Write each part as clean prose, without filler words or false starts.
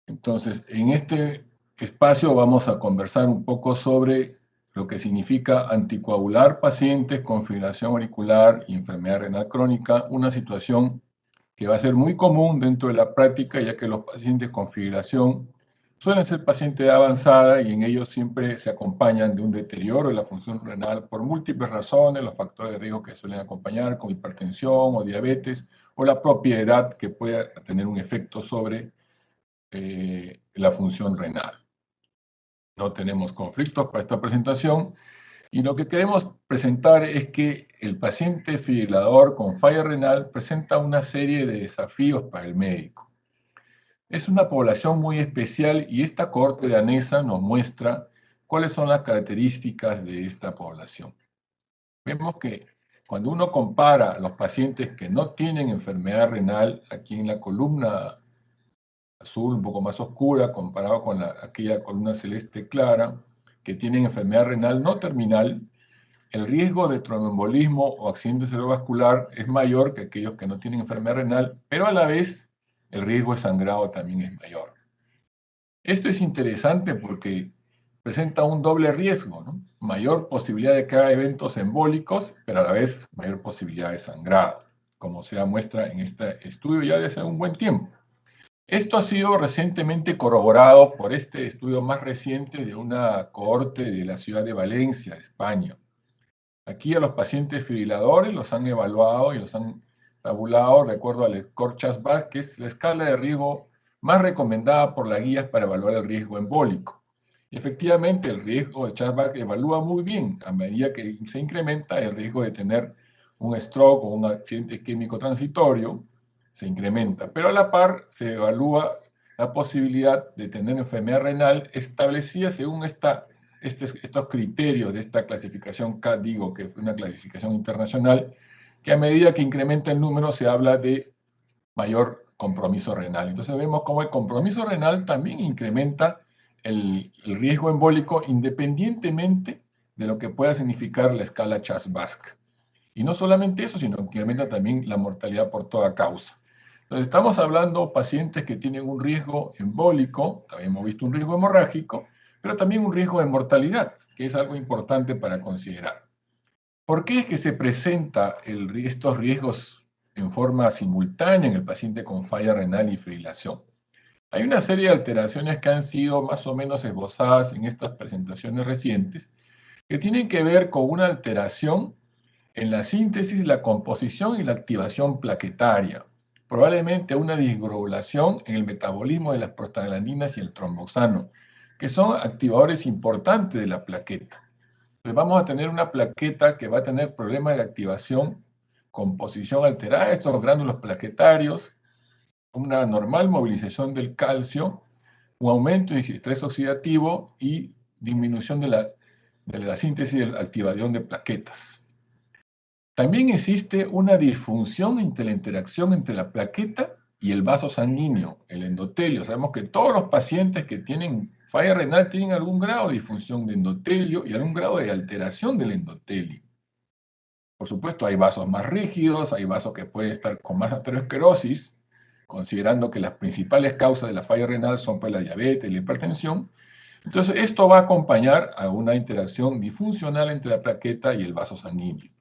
Entonces, en este espacio vamos a conversar un poco sobre lo que significa anticoagular pacientes con fibrilación auricular y enfermedad renal crónica, una situación que va a ser muy común dentro de la práctica, ya que los pacientes con fibrilación suelen ser pacientes avanzada y en ellos siempre se acompañan de un deterioro de la función renal por múltiples razones, los factores de riesgo que suelen acompañar, como hipertensión o diabetes, o la propia edad que puede tener un efecto sobre la función renal. No tenemos conflictos para esta presentación y lo que queremos presentar es que el paciente fibrilador con falla renal presenta una serie de desafíos para el médico. Es una población muy especial y esta cohorte de ANESA nos muestra cuáles son las características de esta población. Vemos que cuando uno compara a los pacientes que no tienen enfermedad renal, aquí en la columna azul un poco más oscura comparado con aquella columna celeste clara, que tienen enfermedad renal no terminal, el riesgo de tromboembolismo o accidente cerebrovascular es mayor que aquellos que no tienen enfermedad renal, pero a la vez el riesgo de sangrado también es mayor. Esto es interesante porque presenta un doble riesgo, ¿no? Mayor posibilidad de que haya eventos embólicos, pero a la vez mayor posibilidad de sangrado, como se muestra en este estudio ya desde hace un buen tiempo. Esto ha sido recientemente corroborado por este estudio más reciente de una cohorte de la ciudad de Valencia, España. Aquí a los pacientes fibriladores los han evaluado y los han tabulado de acuerdo al score CHAS-BASC, que es la escala de riesgo más recomendada por las guías para evaluar el riesgo embólico. Y efectivamente, el riesgo de CHAS-BASC evalúa muy bien a medida que se incrementa el riesgo de tener un stroke o un accidente isquémico transitorio, se incrementa, pero a la par se evalúa la posibilidad de tener enfermedad renal establecida según estos criterios de esta clasificación CADIGO, que es una clasificación internacional, que a medida que incrementa el número se habla de mayor compromiso renal. Entonces vemos cómo el compromiso renal también incrementa el riesgo embólico independientemente de lo que pueda significar la escala CHAS-BASC. Y no solamente eso, sino que incrementa también la mortalidad por toda causa. Entonces estamos hablando de pacientes que tienen un riesgo embólico, también hemos visto un riesgo hemorrágico, pero también un riesgo de mortalidad, que es algo importante para considerar. ¿Por qué es que se presenta estos riesgos en forma simultánea en el paciente con falla renal y fibrilación? Hay una serie de alteraciones que han sido más o menos esbozadas en estas presentaciones recientes, que tienen que ver con una alteración en la síntesis, la composición y la activación plaquetaria, probablemente una disglobulación en el metabolismo de las prostaglandinas y el tromboxano, que son activadores importantes de la plaqueta. Entonces vamos a tener una plaqueta que va a tener problemas de activación, composición alterada de estos gránulos plaquetarios, una normal movilización del calcio, un aumento de estrés oxidativo y disminución de la síntesis y la activación de plaquetas. También existe una disfunción entre la interacción entre la plaqueta y el vaso sanguíneo, el endotelio. Sabemos que todos los pacientes que tienen falla renal tienen algún grado de disfunción de endotelio y algún grado de alteración del endotelio. Por supuesto, hay vasos más rígidos, hay vasos que pueden estar con más aterosclerosis, considerando que las principales causas de la falla renal son pues, la diabetes y la hipertensión. Entonces, esto va a acompañar a una interacción disfuncional entre la plaqueta y el vaso sanguíneo.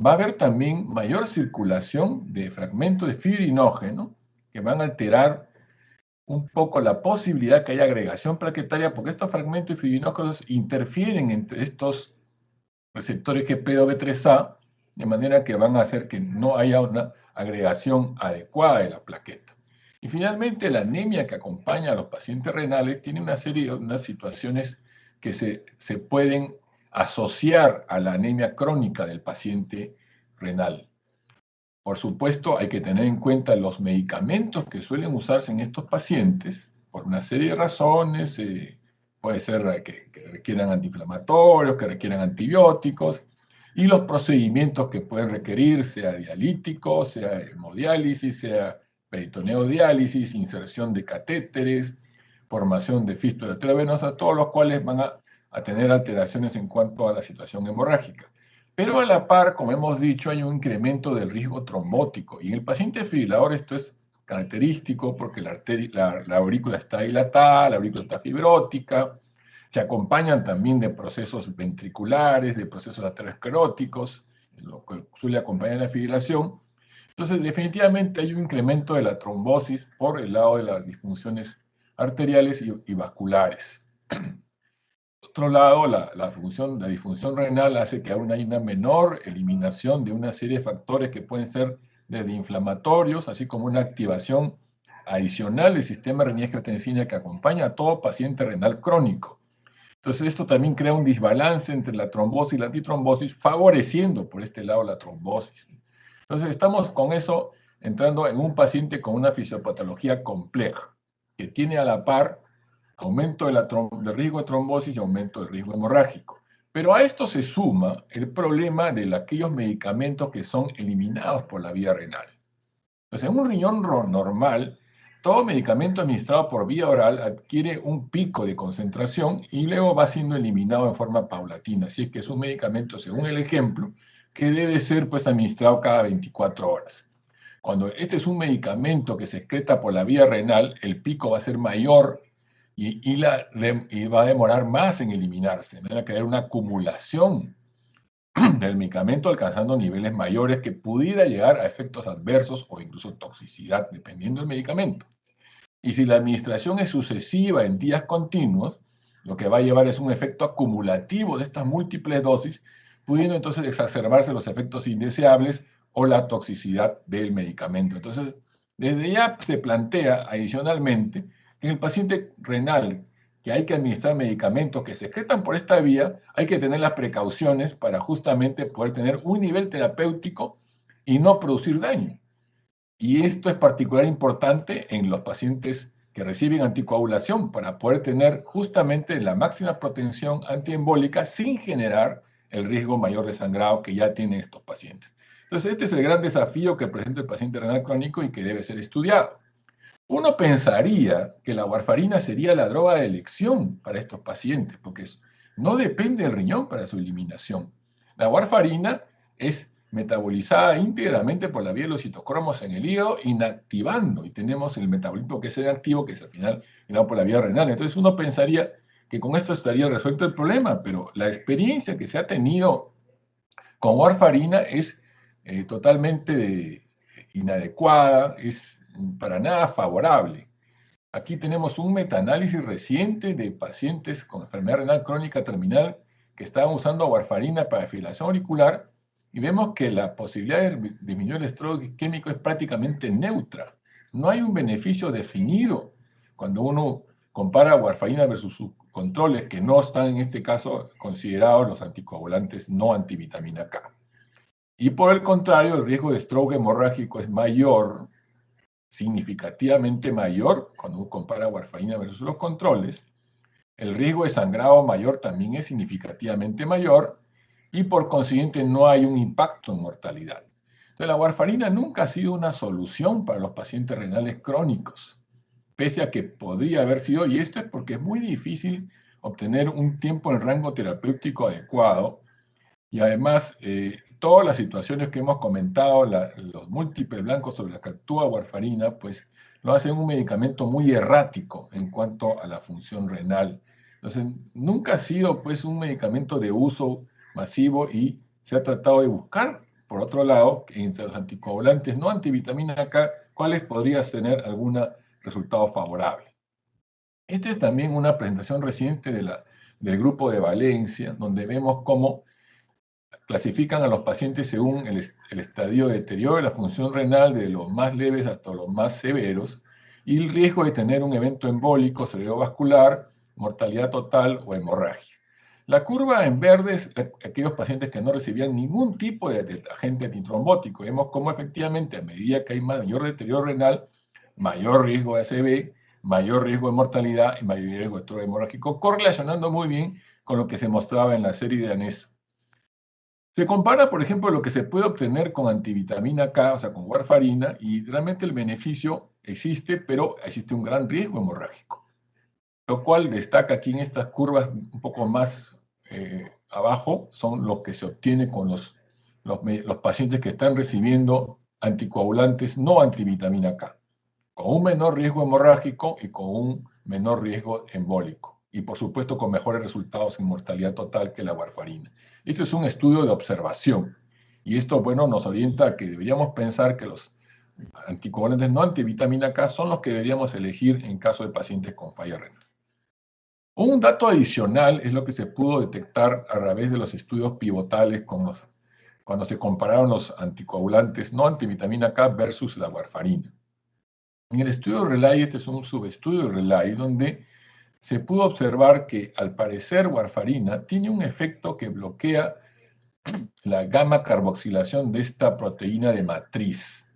Va a haber también mayor circulación de fragmentos de fibrinógeno que van a alterar un poco la posibilidad que haya agregación plaquetaria, porque estos fragmentos de fibrinógenos interfieren entre estos receptores GPOB3A, de manera que van a hacer que no haya una agregación adecuada de la plaqueta. Y finalmente, la anemia que acompaña a los pacientes renales tiene una serie de unas situaciones que se pueden asociar a la anemia crónica del paciente renal. Por supuesto, hay que tener en cuenta los medicamentos que suelen usarse en estos pacientes, por una serie de razones, puede ser que requieran antiinflamatorios, que requieran antibióticos, y los procedimientos que pueden requerir, sea dialítico, sea hemodiálisis, sea peritoneodiálisis, inserción de catéteres, formación de fístula arteriovenosa, todos los cuales van a tener alteraciones en cuanto a la situación hemorrágica. Pero a la par, como hemos dicho, hay un incremento del riesgo trombótico. Y en el paciente fibrilador esto es característico porque la aurícula está dilatada, la aurícula está fibrótica, se acompañan también de procesos ventriculares, de procesos ateroscleróticos, lo que suele acompañar la fibrilación. Entonces, definitivamente hay un incremento de la trombosis por el lado de las disfunciones arteriales y vasculares. Por otro lado, la disfunción renal hace que aún hay una menor eliminación de una serie de factores que pueden ser desde inflamatorios, así como una activación adicional del sistema renina-angiotensina que acompaña a todo paciente renal crónico. Entonces, esto también crea un desbalance entre la trombosis y la antitrombosis, favoreciendo por este lado la trombosis. Entonces, estamos con eso entrando en un paciente con una fisiopatología compleja, que tiene a la par aumento del riesgo de trombosis y aumento del riesgo hemorrágico. Pero a esto se suma el problema de aquellos medicamentos que son eliminados por la vía renal. Entonces, en un riñón normal, todo medicamento administrado por vía oral adquiere un pico de concentración y luego va siendo eliminado en forma paulatina. Así es que es un medicamento, según el ejemplo, que debe ser pues, administrado cada 24 horas. Cuando este es un medicamento que se excreta por la vía renal, el pico va a ser mayor y va a demorar más en eliminarse. Va a crear una acumulación del medicamento alcanzando niveles mayores que pudiera llegar a efectos adversos o incluso toxicidad, dependiendo del medicamento. Y si la administración es sucesiva en días continuos, lo que va a llevar es un efecto acumulativo de estas múltiples dosis, pudiendo entonces exacerbarse los efectos indeseables o la toxicidad del medicamento. Entonces, desde ya se plantea adicionalmente que en el paciente renal que hay que administrar medicamentos que se excretan por esta vía, hay que tener las precauciones para justamente poder tener un nivel terapéutico y no producir daño. Y esto es particularmente importante en los pacientes que reciben anticoagulación para poder tener justamente la máxima protección antiembólica sin generar el riesgo mayor de sangrado que ya tienen estos pacientes. Entonces, este es el gran desafío que presenta el paciente renal crónico y que debe ser estudiado. Uno pensaría que la warfarina sería la droga de elección para estos pacientes, porque no depende del riñón para su eliminación. La warfarina es metabolizada íntegramente por la vía de los citocromos en el hígado, inactivando, y tenemos el metabolismo que es el activo, que es al final generado por la vía renal. Entonces uno pensaría que con esto estaría resuelto el problema, pero la experiencia que se ha tenido con warfarina es totalmente inadecuada, es para nada favorable. Aquí tenemos un metaanálisis reciente de pacientes con enfermedad renal crónica terminal que estaban usando warfarina para fibrilación auricular y vemos que la posibilidad de disminuir el estrés isquémico es prácticamente neutra. No hay un beneficio definido cuando uno compara warfarina versus sus controles que no están en este caso considerados los anticoagulantes no antivitamina K. Y por el contrario, el riesgo de stroke hemorrágico es mayor, significativamente mayor, cuando uno compara warfarina versus los controles. El riesgo de sangrado mayor también es significativamente mayor y por consiguiente no hay un impacto en mortalidad. Entonces, la warfarina nunca ha sido una solución para los pacientes renales crónicos, pese a que podría haber sido, y esto es porque es muy difícil obtener un tiempo en rango terapéutico adecuado y además, todas las situaciones que hemos comentado, los múltiples blancos sobre los que actúa warfarina, pues lo hacen un medicamento muy errático en cuanto a la función renal. Entonces, nunca ha sido pues un medicamento de uso masivo y se ha tratado de buscar, por otro lado, entre los anticoagulantes no antivitamina K, cuáles podrían tener algún resultado favorable. Esta es también una presentación reciente del grupo de Valencia, donde vemos cómo clasifican a los pacientes según el estadio de deterioro de la función renal, de los más leves hasta los más severos, y el riesgo de tener un evento embólico cerebrovascular, mortalidad total o hemorragia. La curva en verde es aquellos pacientes que no recibían ningún tipo de agente antitrombótico. Vemos cómo efectivamente a medida que hay mayor deterioro renal, mayor riesgo de ACV, mayor riesgo de mortalidad y mayor riesgo de stroke hemorrágico, correlacionando muy bien con lo que se mostraba en la serie de ANES. Se compara, por ejemplo, lo que se puede obtener con antivitamina K, o sea, con warfarina, y realmente el beneficio existe, pero existe un gran riesgo hemorrágico. Lo cual destaca aquí en estas curvas un poco más abajo, son los que se obtiene con los pacientes que están recibiendo anticoagulantes no antivitamina K. con un menor riesgo hemorrágico y con un menor riesgo embólico. Y por supuesto con mejores resultados en mortalidad total que la warfarina. Este es un estudio de observación. Y esto, bueno, nos orienta a que deberíamos pensar que los anticoagulantes no antivitamina K son los que deberíamos elegir en caso de pacientes con falla renal. Un dato adicional es lo que se pudo detectar a través de los estudios pivotales cuando se compararon los anticoagulantes no antivitamina K versus la warfarina. En el estudio RELAY, este es un subestudio de RELAY, donde se pudo observar que al parecer warfarina tiene un efecto que bloquea la gamma carboxilación de esta proteína de matriz.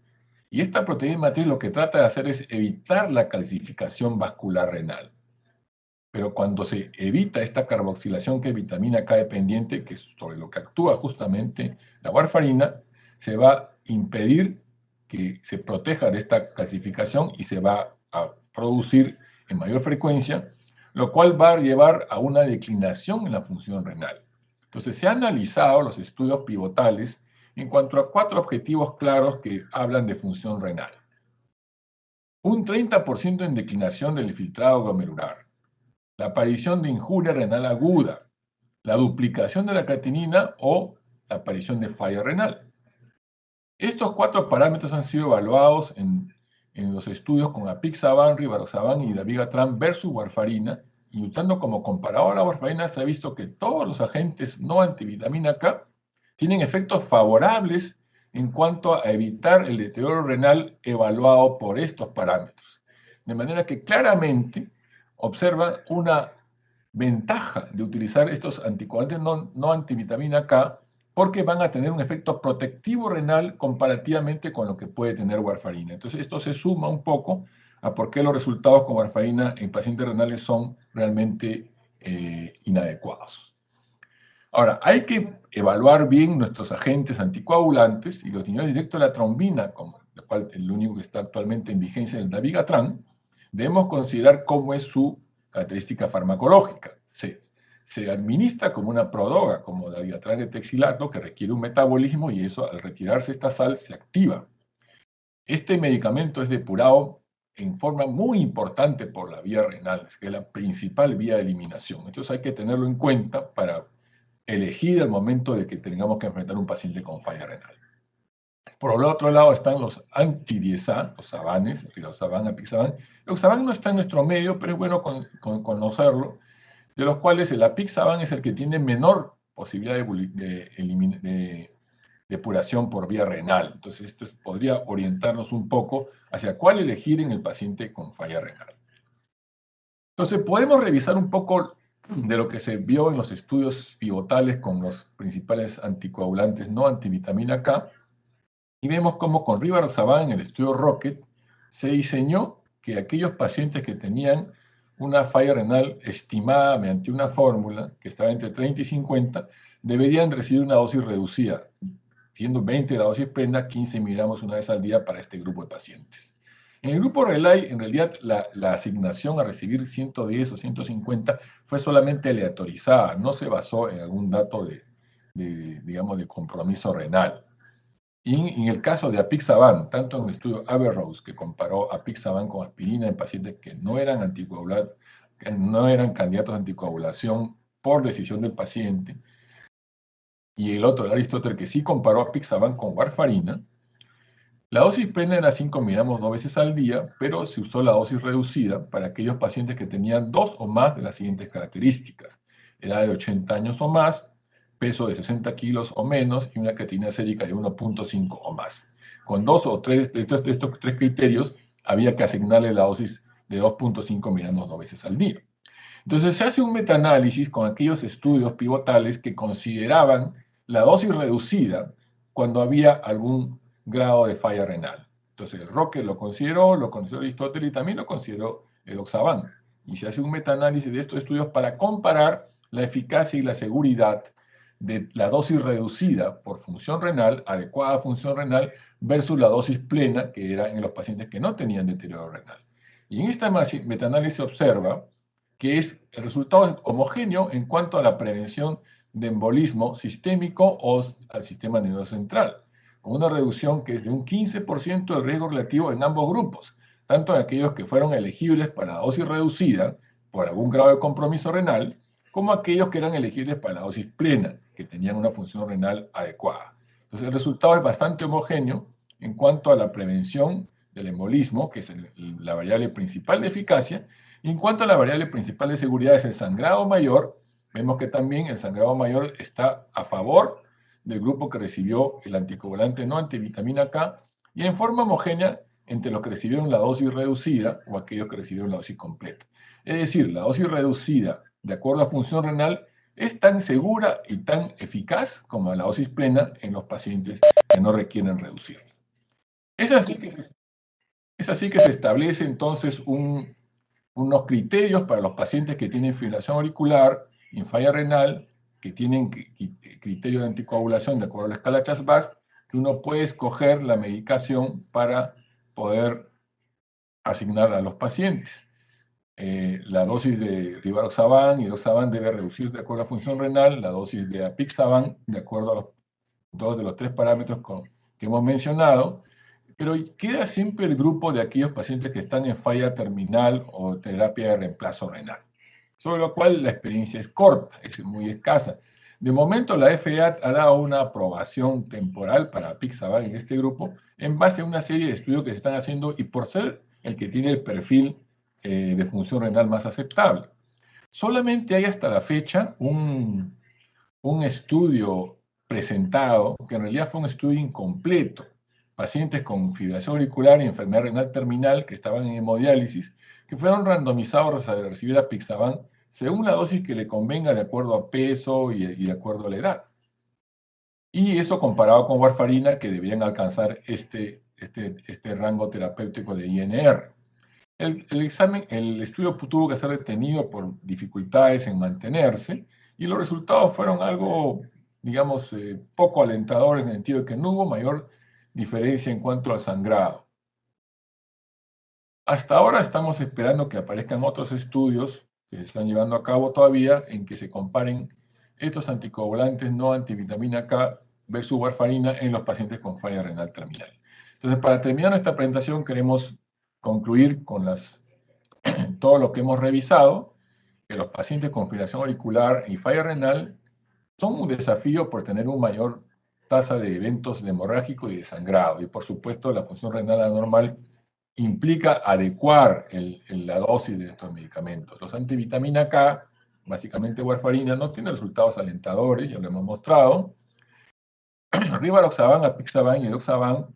Y esta proteína de matriz lo que trata de hacer es evitar la calcificación vascular renal. Pero cuando se evita esta carboxilación que es vitamina K dependiente, que es sobre lo que actúa justamente la warfarina, se va a impedir que se proteja de esta calcificación y se va a producir en mayor frecuencia, lo cual va a llevar a una declinación en la función renal. Entonces, se han analizado los estudios pivotales en cuanto a 4 objetivos claros que hablan de función renal. Un 30% en declinación del filtrado glomerular, la aparición de injuria renal aguda, la duplicación de la creatinina o la aparición de falla renal. Estos 4 parámetros han sido evaluados en los estudios con apixaban, rivaroxaban y dabigatran versus warfarina, y usando como comparador a la warfarina se ha visto que todos los agentes no antivitamina K tienen efectos favorables en cuanto a evitar el deterioro renal evaluado por estos parámetros. De manera que claramente observan una ventaja de utilizar estos anticoagulantes no antivitamina K porque van a tener un efecto protectivo renal comparativamente con lo que puede tener warfarina. Entonces, esto se suma un poco a por qué los resultados con warfarina en pacientes renales son realmente inadecuados. Ahora, hay que evaluar bien nuestros agentes anticoagulantes y los niveles directos de la trombina, como el cual el único que está actualmente en vigencia es el dabigatran. Debemos considerar cómo es su característica farmacológica. Se administra como una prodroga, como dabigatran de texilato, que requiere un metabolismo y eso, al retirarse esta sal, se activa. Este medicamento es depurado en forma muy importante por la vía renal, que es la principal vía de eliminación. Entonces hay que tenerlo en cuenta para elegir el momento de que tengamos que enfrentar un paciente con falla renal. Por el otro lado están los anti-10A, los sabanes, rivaroxaban, apixaban. El oxaban no está en nuestro medio, pero es bueno conocerlo, de los cuales el apixaban es el que tiene menor posibilidad de depuración por vía renal. Entonces, esto podría orientarnos un poco hacia cuál elegir en el paciente con falla renal. Entonces, podemos revisar un poco de lo que se vio en los estudios pivotales con los principales anticoagulantes no antivitamina K, y vemos cómo con rivaroxaban en el estudio ROCKET se diseñó que aquellos pacientes que tenían una falla renal estimada mediante una fórmula que estaba entre 30 y 50, deberían recibir una dosis reducida, siendo 20 la dosis plena, 15 miligramos una vez al día para este grupo de pacientes. En el grupo RELAY, en realidad, la asignación a recibir 110 o 150 fue solamente aleatorizada, no se basó en algún dato digamos, de compromiso renal. Y en el caso de apixaban, tanto en el estudio Averroes, que comparó apixaban con aspirina en pacientes que no eran que no eran candidatos a anticoagulación por decisión del paciente, y el otro, el Aristóteles, que sí comparó apixaban con warfarina, la dosis plena era 5 miligramos 2 veces al día, pero se usó la dosis reducida para aquellos pacientes que tenían 2 o más de las siguientes características: edad de 80 años o más, peso de 60 kilos o menos y una creatinina sérica de 1.5 o más. Con 2 o 3 de estos 3 criterios, había que asignarle la dosis de 2.5 miligramos 2 veces al día. Entonces se hace un metaanálisis con aquellos estudios pivotales que consideraban la dosis reducida cuando había algún grado de falla renal. Entonces el Roque lo consideró Aristóteles y también lo consideró el Oxaban. Y se hace un metaanálisis de estos estudios para comparar la eficacia y la seguridad de la dosis reducida por función renal, adecuada función renal, versus la dosis plena, que era en los pacientes que no tenían deterioro renal. Y en esta metaanálisis se observa que el resultado es homogéneo en cuanto a la prevención de embolismo sistémico o al sistema nervioso central, con una reducción que es de un 15% del riesgo relativo en ambos grupos, tanto en aquellos que fueron elegibles para la dosis reducida por algún grado de compromiso renal, como aquellos que eran elegibles para la dosis plena, que tenían una función renal adecuada. Entonces el resultado es bastante homogéneo en cuanto a la prevención del embolismo, que es la variable principal de eficacia, y en cuanto a la variable principal de seguridad es el sangrado mayor. Vemos que también el sangrado mayor está a favor del grupo que recibió el anticoagulante no antivitamina K y en forma homogénea entre los que recibieron la dosis reducida o aquellos que recibieron la dosis completa. Es decir, la dosis reducida, de acuerdo a función renal, es tan segura y tan eficaz como la dosis plena en los pacientes que no requieren reducir. Es así que se establece entonces unos criterios para los pacientes que tienen fibrilación auricular, falla renal, que tienen criterios de anticoagulación de acuerdo a la escala Chas-Basque, que uno puede escoger la medicación para poder asignar a los pacientes. La dosis de rivaroxaban y edoxaban debe reducirse de acuerdo a la función renal, la dosis de apixaban de acuerdo a los dos de los tres parámetros que hemos mencionado, pero queda siempre el grupo de aquellos pacientes que están en falla terminal o terapia de reemplazo renal, sobre lo cual la experiencia es corta, es muy escasa. De momento la FDA ha dado una aprobación temporal para apixaban en este grupo en base a una serie de estudios que se están haciendo y por ser el que tiene el perfil de función renal más aceptable. Solamente hay hasta la fecha un estudio presentado, que en realidad fue un estudio incompleto, pacientes con fibrilación auricular y enfermedad renal terminal que estaban en hemodiálisis, que fueron randomizados a recibir apixaban según la dosis que le convenga de acuerdo a peso y de acuerdo a la edad. Y eso comparado con warfarina, que debían alcanzar este rango terapéutico de INR. El estudio tuvo que ser detenido por dificultades en mantenerse y los resultados fueron algo, digamos, poco alentadores en el sentido de que no hubo mayor diferencia en cuanto al sangrado. Hasta ahora estamos esperando que aparezcan otros estudios que se están llevando a cabo todavía en que se comparen estos anticoagulantes no antivitamina K versus warfarina en los pacientes con falla renal terminal. Entonces, para terminar nuestra presentación, queremos concluir con todo lo que hemos revisado, que los pacientes con fibrilación auricular y falla renal son un desafío por tener una mayor tasa de eventos hemorrágicos y de sangrado. Y por supuesto, la función renal anormal implica adecuar la dosis de estos medicamentos. Los antivitamina K, básicamente warfarina, no tienen resultados alentadores, ya lo hemos mostrado. Rivaroxaban, apixaban y edoxaban,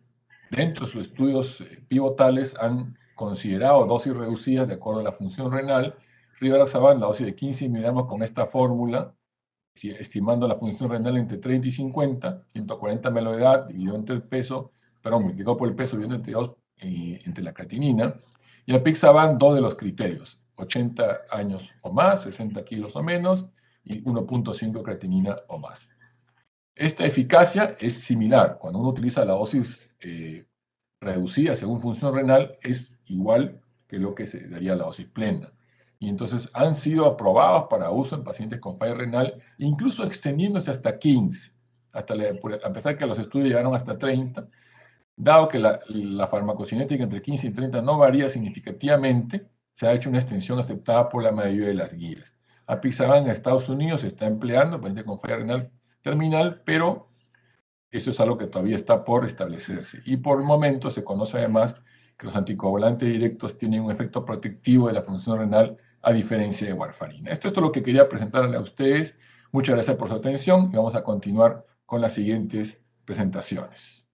dentro de sus estudios pivotales, han considerado dosis reducidas de acuerdo a la función renal. Rivaroxaban, la dosis de 15 miligramos con esta fórmula, estimando la función renal entre 30 y 50, 140 ml de edad, dividido entre el peso, perdón, multiplicado por el peso, dividido entre 2, entre la creatinina. Y apixaban, dos de los criterios, 80 años o más, 60 kilos o menos, y 1.5 creatinina o más. Esta eficacia es similar. Cuando uno utiliza la dosis reducida según función renal, es igual que lo que se daría la dosis plena. Y entonces han sido aprobados para uso en pacientes con falla renal, incluso extendiéndose hasta 15, a pesar que los estudios llegaron hasta 30, dado que la farmacocinética entre 15 y 30 no varía significativamente, se ha hecho una extensión aceptada por la mayoría de las guías. Apixaban en Estados Unidos se está empleando en pacientes con falla renal terminal, pero eso es algo que todavía está por establecerse. Y por el momento se conoce además que los anticoagulantes directos tienen un efecto protectivo de la función renal a diferencia de warfarina. Esto es todo lo que quería presentarle a ustedes. Muchas gracias por su atención y vamos a continuar con las siguientes presentaciones.